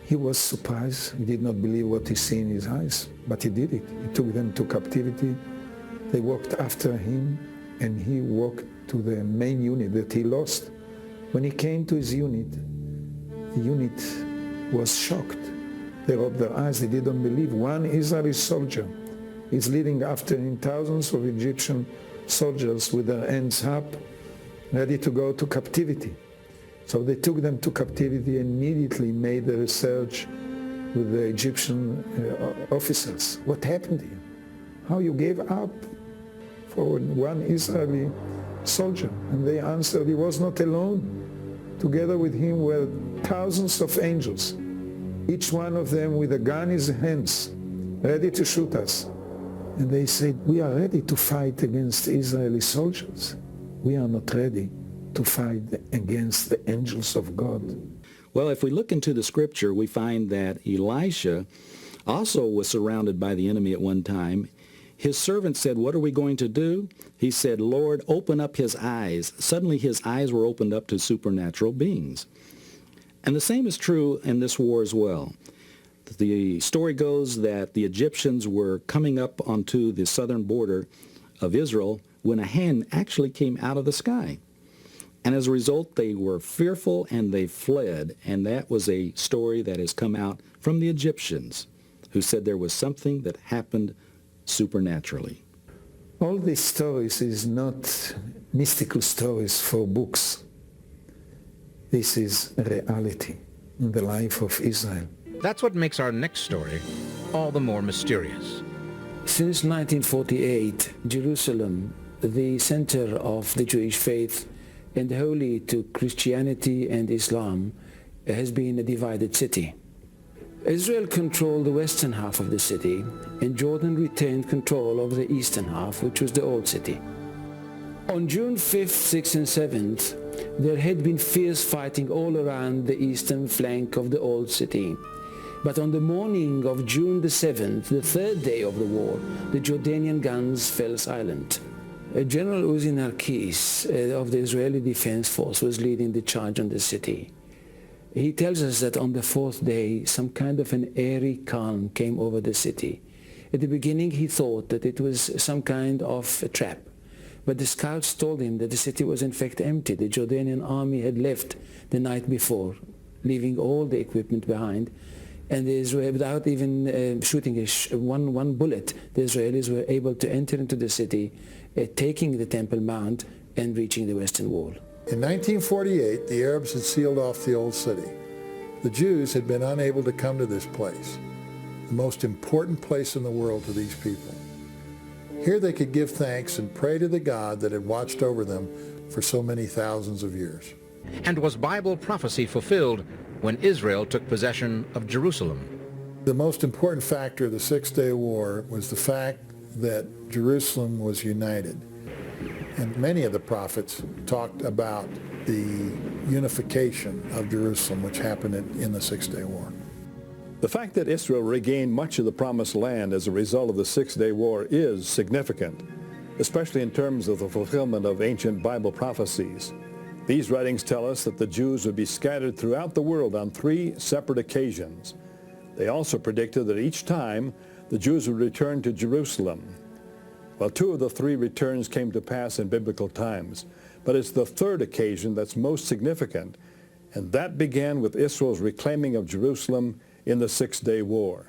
He was surprised. He did not believe what he saw in his eyes, but he did it. He took them to captivity. They walked after him, and he walked to the main unit that he lost. When he came to his unit, the unit was shocked. They rubbed their eyes. They didn't believe. One Israeli soldier is leading after him thousands of Egyptian soldiers with their hands up, ready to go to captivity. So they took them to captivity and immediately made the research with the Egyptian officers. What happened here? How you gave up for one Israeli soldier? And they answered, he was not alone. Together with him were thousands of angels, each one of them with a gun in his hands, ready to shoot us. And they said, we are ready to fight against Israeli soldiers. We are not ready to fight against the angels of God.
Well, if we look into the scripture, we find that Elisha also was surrounded by the enemy at one time. His servant said, what are we going to do? He said, Lord, open up his eyes. Suddenly his eyes were opened up to supernatural beings. And the same is true in this war as well. The story goes that the Egyptians were coming up onto the southern border of Israel when a hand actually came out of the sky. And as a result, they were fearful and they fled. And that was a story that has come out from the Egyptians, who said there was something that happened supernaturally.
All these stories is not mystical stories for books. This is a reality in the life of Israel.
That's what makes our next story all the more mysterious.
Since 1948, Jerusalem, the center of the Jewish faith and holy to Christianity and Islam, has been a divided city. Israel controlled the western half of the city, and Jordan retained control over the eastern half, which was the old city. On June 5th, 6th, and 7th, there had been fierce fighting all around the eastern flank of the old city. But on the morning of June the 7th, the third day of the war, the Jordanian guns fell silent. General Uzi Narkis of the Israeli Defense Force was leading the charge on the city. He tells us that on the fourth day, some kind of an airy calm came over the city. At the beginning, he thought that it was some kind of a trap. But the scouts told him that the city was in fact empty. The Jordanian army had left the night before, leaving all the equipment behind. And without even shooting one bullet, the Israelis were able to enter into the city, taking the Temple Mount and reaching the Western Wall.
In 1948, the Arabs had sealed off the old city. The Jews had been unable to come to this place, the most important place in the world to these people. Here they could give thanks and pray to the God that had watched over them for so many thousands of years.
And was Bible prophecy fulfilled when Israel took possession of Jerusalem?
The most important factor of the Six-Day War was the fact that Jerusalem was united. And many of the prophets talked about the unification of Jerusalem, which happened in the Six-Day War.
The fact that Israel regained much of the Promised Land as a result of the Six-Day War is significant, especially in terms of the fulfillment of ancient Bible prophecies. These writings tell us that the Jews would be scattered throughout the world on 3 separate occasions. They also predicted that each time the Jews would return to Jerusalem. Well, 2 of the 3 returns came to pass in biblical times, but it's the third occasion that's most significant, and that began with Israel's reclaiming of Jerusalem in the Six-Day War.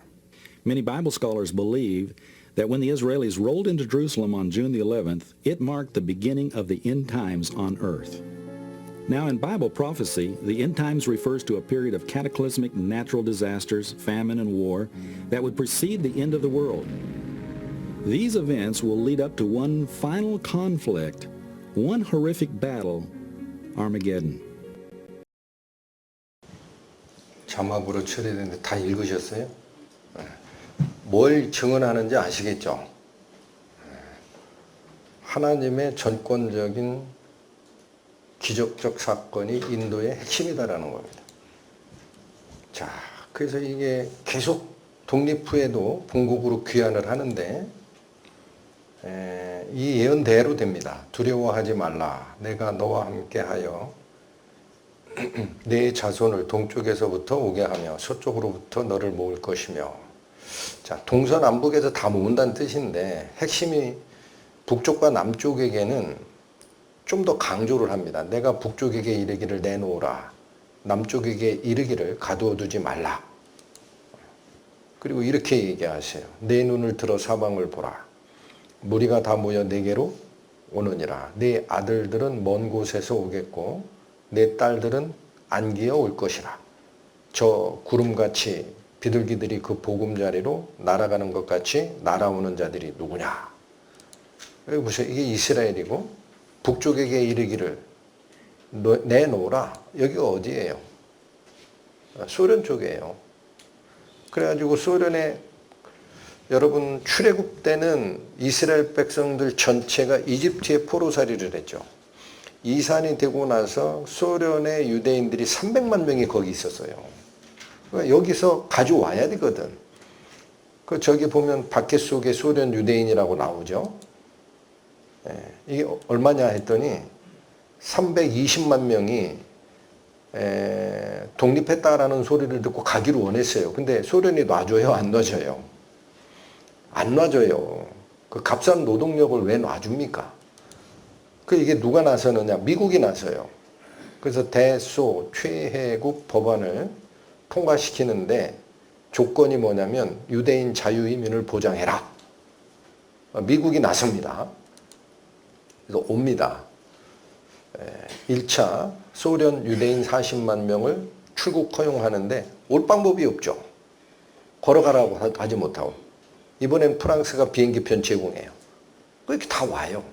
Many Bible scholars believe that when the Israelis rolled into Jerusalem on June the 11th, it marked the beginning of the end times on earth. Now, in Bible prophecy, the end times refers to a period of cataclysmic natural disasters, famine, and war that would precede the end of the world. These events will lead up to one final conflict, one horrific battle, Armageddon.
자막으로 처리되는데 다 읽으셨어요? 뭘 증언하는지 아시겠죠? 하나님의 전권적인 기적적 사건이 인도의 핵심이다라는 겁니다. 자, 그래서 이게 계속 독립 후에도 본국으로 귀환을 하는데 이 예언대로 됩니다. 두려워하지 말라. 내가 너와 함께하여 내 자손을 동쪽에서부터 오게 하며 서쪽으로부터 너를 모을 것이며. 자, 동서남북에서 다 모은다는 뜻인데 핵심이 북쪽과 남쪽에게는 좀 더 강조를 합니다. 내가 북쪽에게 이르기를 내놓으라. 남쪽에게 이르기를 가두어 두지 말라. 그리고 이렇게 얘기하세요. 내 눈을 들어 사방을 보라. 무리가 다 모여 내게로 오느니라. 내 아들들은 먼 곳에서 오겠고 내 딸들은 안기어 올 것이라. 저 구름같이 비둘기들이 그 보금자리로 날아가는 것 같이 날아오는 자들이 누구냐. 여기 보세요. 이게 이스라엘이고 북쪽에게 이르기를 내놓으라. 여기가 어디예요? 소련 쪽이에요. 그래가지고 소련의 여러분 출애굽 때는 이스라엘 백성들 전체가 이집트에 포로살이를 했죠. 이산이 되고 나서 소련의 유대인들이 300만 명이 거기 있었어요. 그러니까 여기서 가져와야 되거든. 그 저기 보면 밖에 속에 소련 유대인이라고 나오죠. 이게 얼마냐 했더니 320만 명이 독립했다라는 소리를 듣고 가기를 원했어요. 근데 소련이 놔줘요? 안 놔줘요? 안 놔줘요. 그 값싼 노동력을 왜 놔줍니까? 이게 누가 나서느냐? 미국이 나서요. 그래서 대소 최혜국 법안을 통과시키는데 조건이 뭐냐면 유대인 자유이민을 보장해라. 미국이 나섭니다. 그래서 옵니다. 1차 소련 유대인 40만 명을 출국 허용하는데 올 방법이 없죠. 걸어가라고 하지 못하고. 이번엔 프랑스가 비행기편 제공해요. 이렇게 다 와요.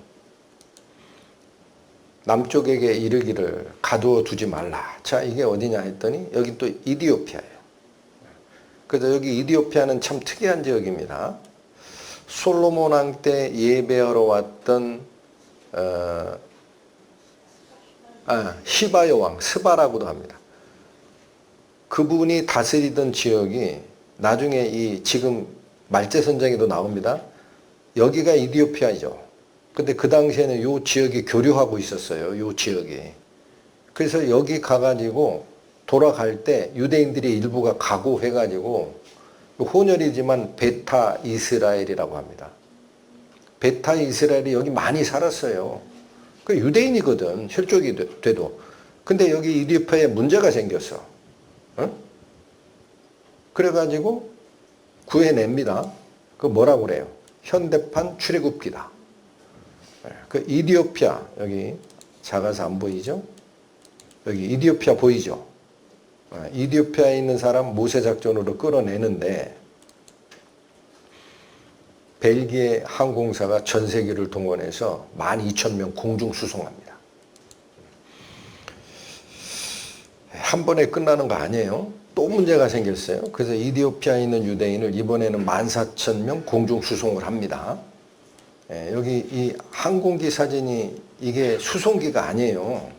남쪽에게 이르기를 가두어 두지 말라. 자, 이게 어디냐 했더니 여기 또 이디오피아예요. 그래서 여기 이디오피아는 참 특이한 지역입니다. 솔로몬 왕 때 예배하러 왔던 시바 여왕, 스바라고도 합니다. 그분이 다스리던 지역이 나중에 이 지금 말제선장에도 나옵니다. 여기가 이디오피아죠. 근데 그 당시에는 요 지역이 교류하고 있었어요. 요 지역이. 그래서 여기 가가지고 돌아갈 때 유대인들이 일부가 각오해가지고 혼혈이지만 베타 이스라엘이라고 합니다. 베타 이스라엘이 여기 많이 살았어요. 그 유대인이거든. 혈족이 돼도. 근데 여기 이디오피아에 문제가 생겼어. 그래가지고 구해냅니다. 그 뭐라고 그래요? 현대판 출애굽기다. 그 이디오피아, 여기 작아서 안 보이죠? 여기 이디오피아 보이죠? 이디오피아에 있는 사람 모세 작전으로 끌어내는데 벨기에 항공사가 전 세계를 동원해서 12,000명 공중 수송합니다. 한 번에 끝나는 거 아니에요. 또 문제가 생겼어요. 그래서 이디오피아에 있는 유대인을 이번에는 14,000명 공중 수송을 합니다. 여기 이 항공기 사진이 이게 수송기가 아니에요.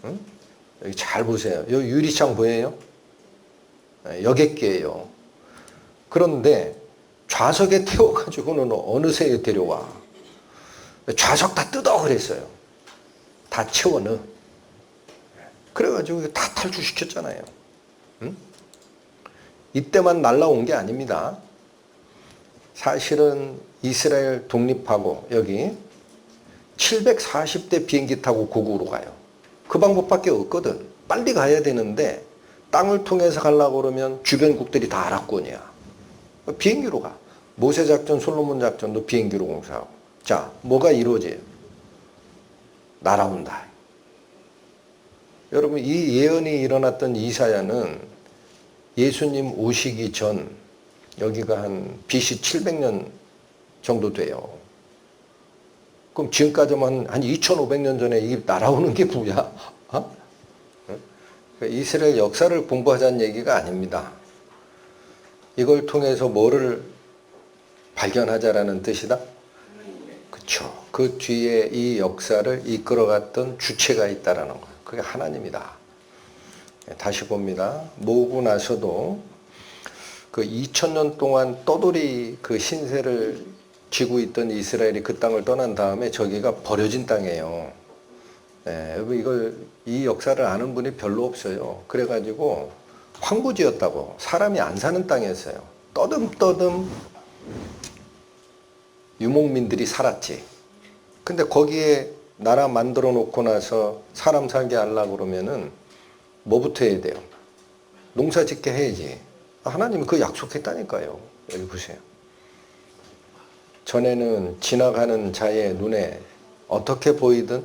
응? 여기 잘 보세요. 여기 유리창 보여요? 여객기예요. 그런데 좌석에 태워가지고는 어느새 데려와. 좌석 다 뜯어 그랬어요. 다 채워 넣어. 그래가지고 다 탈출시켰잖아요. 응? 이때만 날라온 게 아닙니다. 사실은 이스라엘 독립하고 여기 740대 비행기 타고 고국으로 가요. 그 방법밖에 없거든. 빨리 가야 되는데 땅을 통해서 가려고 그러면 주변국들이 다 아랍권이야. 비행기로 가. 모세 작전, 솔로몬 작전도 비행기로 공사하고. 자, 뭐가 이루어져요? 날아온다. 여러분, 이 예언이 일어났던 이사야는 예수님 오시기 전, 여기가 한 BC 700년 정도 돼요. 그럼 지금까지만 한 2500년 전에 이 날아오는 게 뭐야? 이스라엘 역사를 공부하자는 얘기가 아닙니다. 이걸 통해서 뭐를 발견하자라는 뜻이다? 그렇죠. 그 뒤에 이 역사를 이끌어갔던 주체가 있다라는 거예요. 그게 하나님이다. 다시 봅니다. 모으고 나서도 그 2000년 동안 떠돌이 그 신세를 지고 있던 이스라엘이 그 땅을 떠난 다음에 저기가 버려진 땅이에요. 이 역사를 아는 분이 별로 없어요. 그래가지고 황무지였다고. 사람이 안 사는 땅이었어요. 떠듬떠듬 유목민들이 살았지. 근데 거기에 나라 만들어 놓고 나서 사람 살게 하려고 그러면은 뭐부터 해야 돼요? 농사 짓게 해야지. 하나님이 그 약속했다니까요. 여기 보세요. 전에는 지나가는 자의 눈에 어떻게 보이든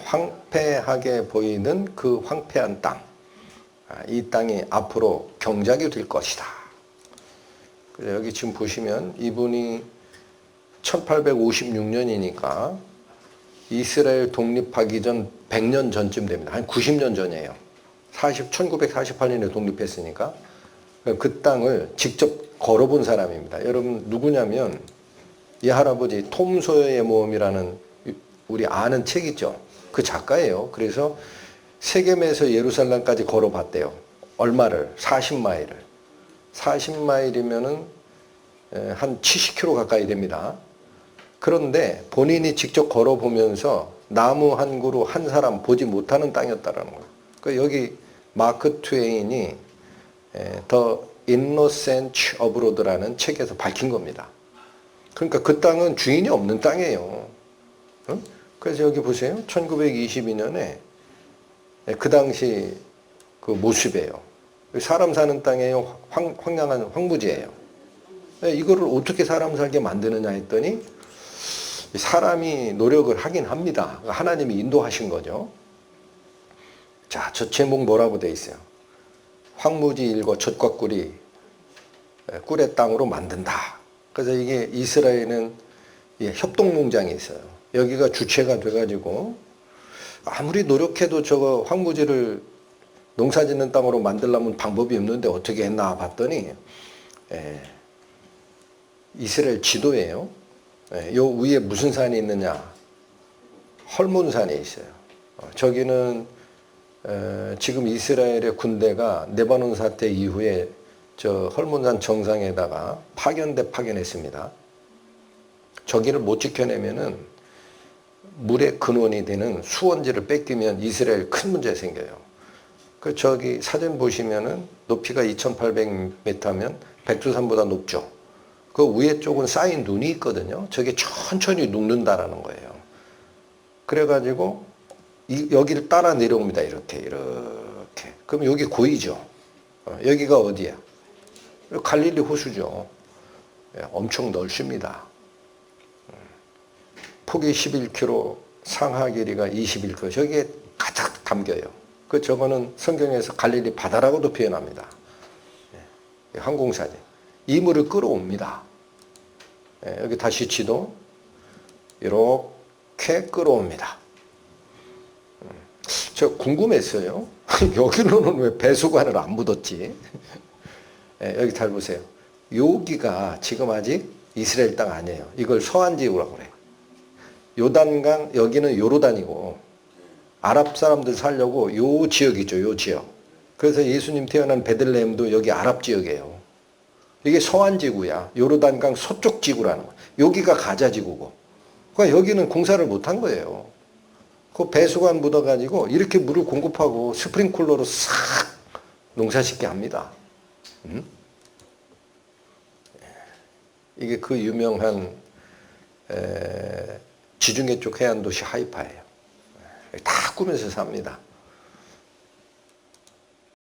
황폐하게 보이는 그 황폐한 땅. 이 땅이 앞으로 경작이 될 것이다. 여기 지금 보시면 이분이 1856년이니까 이스라엘 독립하기 전 100년 전쯤 됩니다. 한 90년 전이에요. 1948년에 독립했으니까 그 땅을 직접 걸어본 사람입니다. 여러분 누구냐면 이 할아버지 톰 소여의 모험이라는 우리 아는 책 있죠. 그 작가예요. 그래서 세겜에서 예루살렘까지 걸어봤대요. 얼마를? 40마일을. 40마일이면은 한 70km 가까이 됩니다. 그런데 본인이 직접 걸어보면서 나무 한 그루 한 사람 보지 못하는 땅이었다라는 거예요. 그 여기 마크 트웨인이 The Innocents Abroad라는 책에서 밝힌 겁니다. 그러니까 그 땅은 주인이 없는 땅이에요. 응? 그래서 여기 보세요. 1922년에 그 당시 그 모습이에요. 사람 사는 땅이에요. 황량한 황무지예요. 이거를 어떻게 사람 살게 만드느냐 했더니 사람이 노력을 하긴 합니다. 하나님이 인도하신 거죠. 자, 저 제목 뭐라고 돼 있어요? 황무지 일과 젖과 꿀이 꿀의 땅으로 만든다. 그래서 이게 이스라엘은 협동농장이 있어요. 여기가 주체가 돼가지고 아무리 노력해도 저거 황무지를 농사 짓는 땅으로 만들려면 방법이 없는데 어떻게 했나 봤더니 이스라엘 지도예요. 요 위에 무슨 산이 있느냐? 헐몬산에 있어요. 저기는 지금 이스라엘의 군대가 레바논 사태 이후에 저 헐몬산 정상에다가 파견했습니다. 저기를 못 지켜내면은 물의 근원이 되는 수원지를 뺏기면 이스라엘 큰 문제 생겨요. 그 저기 사진 보시면은 높이가 2,800m면 백두산보다 높죠. 그 위에 쪽은 쌓인 눈이 있거든요. 저게 천천히 녹는다라는 거예요. 그래가지고 여기를 따라 내려옵니다. 이렇게. 그럼 여기 고이죠. 여기가 어디야? 갈릴리 호수죠. 엄청 넓습니다. 폭이 11km, 상하 길이가 21km. 저기에 가득 담겨요. 그 저거는 성경에서 갈릴리 바다라고도 표현합니다. 항공사진. 이물을 끌어옵니다. 여기 다시 지도 이렇게 끌어옵니다. 저 궁금했어요. 여기로는 왜 배수관을 안 묻었지? 여기 잘 보세요. 여기가 지금 아직 이스라엘 땅 아니에요. 이걸 서한지구라고 그래요. 요단강, 여기는 요르단이고 아랍 사람들 살려고 요 지역이죠. 요 지역. 그래서 예수님 태어난 베들레헴도 여기 아랍 지역이에요. 이게 서한지구야. 요르단강 서쪽 지구라는 거야. 여기가 가자지구고. 그러니까 여기는 공사를 못한 거예요. 그 배수관 묻어가지고 이렇게 물을 공급하고 스프링쿨러로 싹 농사짓게 합니다. 이게 그 유명한 지중해 쪽 해안 도시 하이파예요. 다 꾸며서 삽니다.